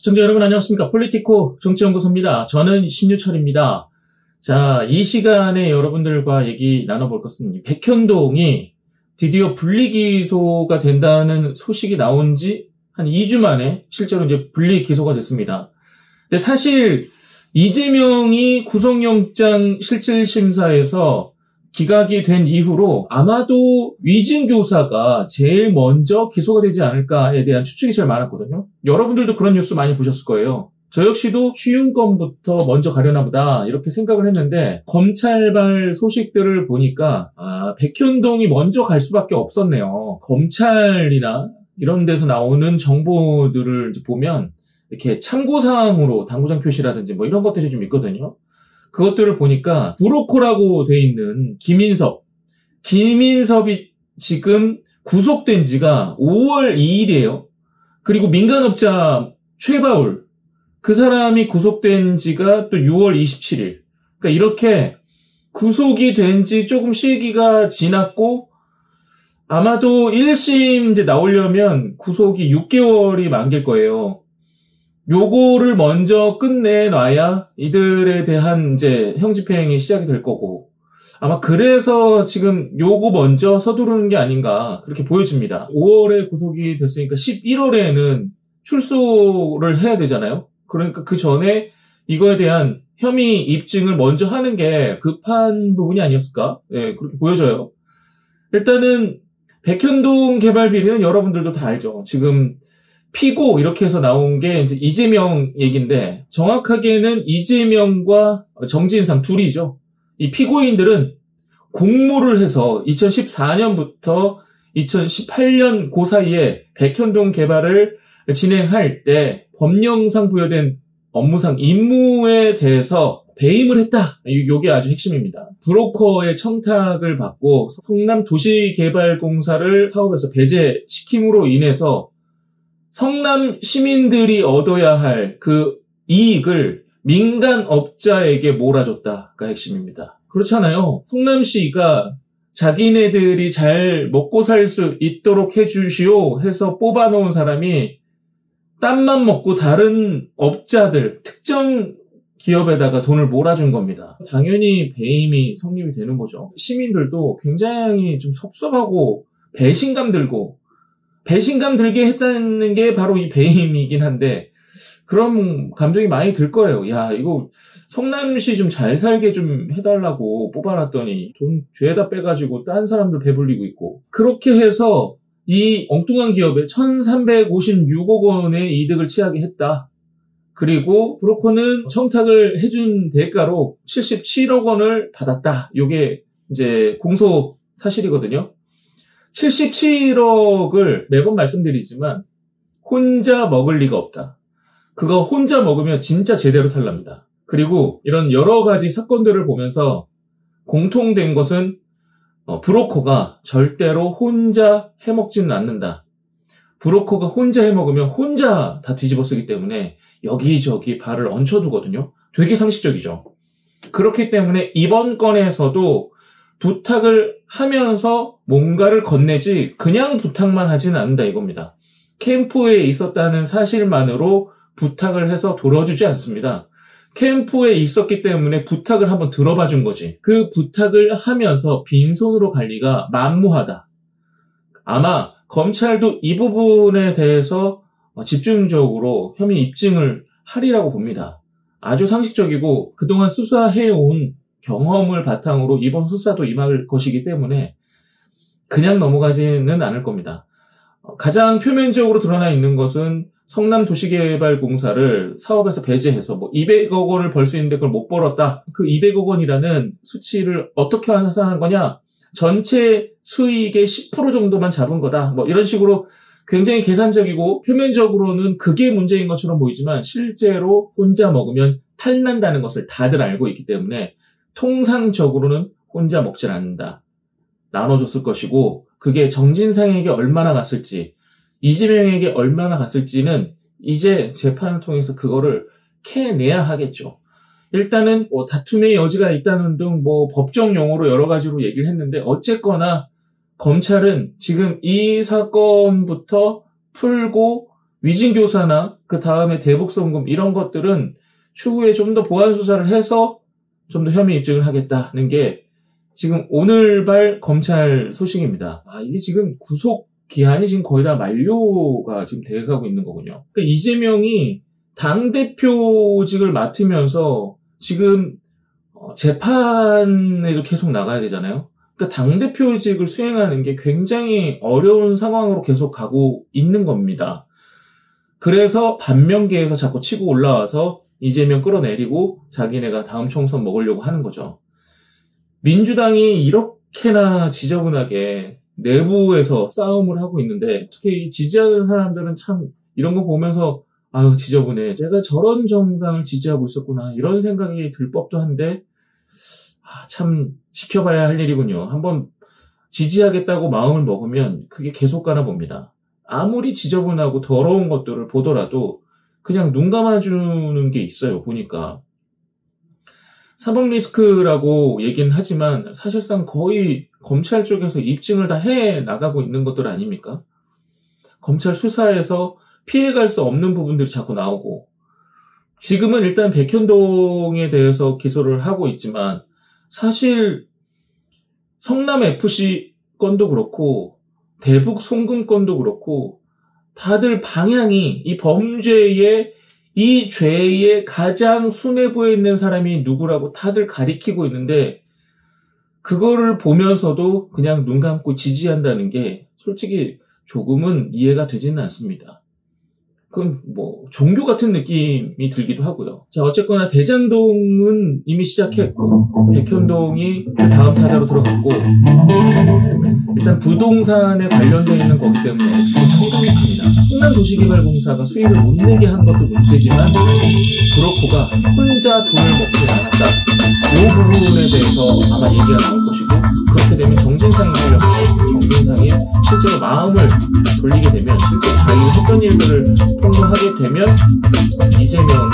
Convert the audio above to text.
시청자 여러분 안녕하십니까? 폴리티코 정치연구소입니다. 저는 신유철입니다. 자, 이 시간에 여러분들과 얘기 나눠볼 것은 백현동이 드디어 분리기소가 된다는 소식이 나온 지 한 2주 만에 실제로 이제 분리기소가 됐습니다. 근데 사실 이재명이 구속영장 실질심사에서 기각이 된 이후로 아마도 위증교사가 제일 먼저 기소가 되지 않을까에 대한 추측이 제일 많았거든요. 여러분들도 그런 뉴스 많이 보셨을 거예요. 저 역시도 쉬운 건부터 먼저 가려나 보다 이렇게 생각을 했는데 검찰발 소식들을 보니까 백현동이 먼저 갈 수밖에 없었네요. 검찰이나 이런 데서 나오는 정보들을 이제 보면 이렇게 참고사항으로 당구장 표시라든지 뭐 이런 것들이 좀 있거든요. 그것들을 보니까 브로커라고 돼 있는 김인섭이 지금 구속된 지가 5월 2일이에요. 그리고 민간업자 최바울, 그 사람이 구속된 지가 또 6월 27일. 그러니까 이렇게 구속이 된 지 조금 시기가 지났고 아마도 1심 이제 나오려면 구속이 6개월이 만길 거예요. 요거를 먼저 끝내놔야 이들에 대한 이제 형집행이 시작이 될 거고 아마 그래서 지금 요거 먼저 서두르는 게 아닌가 그렇게 보여집니다. 5월에 구속이 됐으니까 11월에는 출소를 해야 되잖아요. 그러니까 그 전에 이거에 대한 혐의 입증을 먼저 하는 게 급한 부분이 아니었을까? 네, 그렇게 보여져요. 일단은 백현동 개발 비리는 여러분들도 다 알죠. 지금 피고 이렇게 해서 나온 게 이제 이재명 얘기인데 정확하게는 이재명과 정진상 둘이죠. 이 피고인들은 공모를 해서 2014년부터 2018년 그 사이에 백현동 개발을 진행할 때 법령상 부여된 업무상 임무에 대해서 배임을 했다. 이게 아주 핵심입니다. 브로커의 청탁을 받고 성남도시개발공사를 사업에서 배제시킴으로 인해서 성남 시민들이 얻어야 할 그 이익을 민간업자에게 몰아줬다가 핵심입니다. 그렇잖아요. 성남시가 자기네들이 잘 먹고 살 수 있도록 해주시오 해서 뽑아놓은 사람이 땀만 먹고 다른 업자들, 특정 기업에다가 돈을 몰아준 겁니다. 당연히 배임이 성립이 되는 거죠. 시민들도 굉장히 좀 섭섭하고 배신감 들게 했다는 게 바로 이 배임이긴 한데 그런 감정이 많이 들 거예요. 야, 이거 성남시 좀 잘 살게 좀 해달라고 뽑아놨더니 돈 죄다 빼가지고 딴 사람들 배불리고 있고 그렇게 해서 이 엉뚱한 기업에 1356억 원의 이득을 취하게 했다. 그리고 브로커는 청탁을 해준 대가로 77억 원을 받았다. 이게 이제 공소 사실이거든요. 77억을 매번 말씀드리지만 혼자 먹을 리가 없다. 그거 혼자 먹으면 진짜 제대로 탈납니다. 그리고 이런 여러 가지 사건들을 보면서 공통된 것은 브로커가 절대로 혼자 해먹지는 않는다. 브로커가 혼자 해먹으면 혼자 다 뒤집어 쓰기 때문에 여기저기 발을 얹혀두거든요. 되게 상식적이죠. 그렇기 때문에 이번 건에서도 부탁을 하면서 뭔가를 건네지 그냥 부탁만 하지는 않는다 이겁니다. 캠프에 있었다는 사실만으로 부탁을 해서 돌아주지 않습니다. 캠프에 있었기 때문에 부탁을 한번 들어봐 준 거지. 그 부탁을 하면서 빈손으로 갈 리가 만무하다. 아마 검찰도 이 부분에 대해서 집중적으로 혐의 입증을 하리라고 봅니다. 아주 상식적이고 그동안 수사해온 경험을 바탕으로 이번 수사도 임할 것이기 때문에 그냥 넘어가지는 않을 겁니다. 가장 표면적으로 드러나 있는 것은 성남도시개발공사를 사업에서 배제해서 200억 원을 벌 수 있는데 그걸 못 벌었다. 그 200억 원이라는 수치를 어떻게 환산한 거냐? 전체 수익의 10% 정도만 잡은 거다. 이런 식으로 굉장히 계산적이고 표면적으로는 그게 문제인 것처럼 보이지만 실제로 혼자 먹으면 탈난다는 것을 다들 알고 있기 때문에 통상적으로는 혼자 먹질 않는다. 나눠줬을 것이고 그게 정진상에게 얼마나 갔을지 이재명에게 얼마나 갔을지는 이제 재판을 통해서 그거를 캐내야 하겠죠. 일단은 다툼의 여지가 있다는 등 법정 용어로 여러 가지로 얘기를 했는데 어쨌거나 검찰은 지금 이 사건부터 풀고 위증교사나 그 다음에 대북송금 이런 것들은 추후에 좀 더 보완 수사를 해서 좀 더 혐의 입증을 하겠다는 게 지금 오늘발 검찰 소식입니다. 이게 지금 구속 기한이 지금 거의 다 만료가 지금 돼가고 있는 거군요. 그러니까 이재명이 당대표직을 맡으면서 지금 재판에도 계속 나가야 되잖아요. 그러니까 당대표직을 수행하는 게 굉장히 어려운 상황으로 계속 가고 있는 겁니다. 그래서 반면계에서 자꾸 치고 올라와서 이재명 끌어내리고 자기네가 다음 총선 먹으려고 하는 거죠. 민주당이 이렇게나 지저분하게 내부에서 싸움을 하고 있는데 특히 지지하는 사람들은 참 이런 거 보면서 아유 지저분해. 제가 저런 정당을 지지하고 있었구나. 이런 생각이 들 법도 한데 참 지켜봐야 할 일이군요. 한번 지지하겠다고 마음을 먹으면 그게 계속 가나 봅니다. 아무리 지저분하고 더러운 것들을 보더라도 그냥 눈 감아주는 게 있어요. 보니까. 사법 리스크라고 얘기는 하지만 사실상 거의 검찰 쪽에서 입증을 다 해 나가고 있는 것들 아닙니까? 검찰 수사에서 피해갈 수 없는 부분들이 자꾸 나오고 지금은 일단 백현동에 대해서 기소를 하고 있지만 사실 성남FC 건도 그렇고 대북 송금 건도 그렇고 다들 방향이 이 범죄의 이 죄의 가장 수뇌부에 있는 사람이 누구라고 다들 가리키고 있는데 그거를 보면서도 그냥 눈 감고 지지한다는 게 솔직히 조금은 이해가 되지는 않습니다. 그건 뭐 종교 같은 느낌이 들기도 하고요. 자, 어쨌거나 대장동은 이미 시작했고 백현동이 그 다음 타자로 들어갔고 일단 부동산에 관련되어 있는 거기 때문에 액수가 상당히 큽니다. 성남도시개발공사가 수익을 못 내게 한 것도 문제지만 브로커가 혼자 돈을 먹지 않았다. 이 부분에 대해서 아마 얘기가 나올 것이고 그렇게 되면 정진상이 하려면 정진상이 실제로 마음을 돌리게 되면 실제로 자기가 했던 일들을 폭로하게 되면 이재명의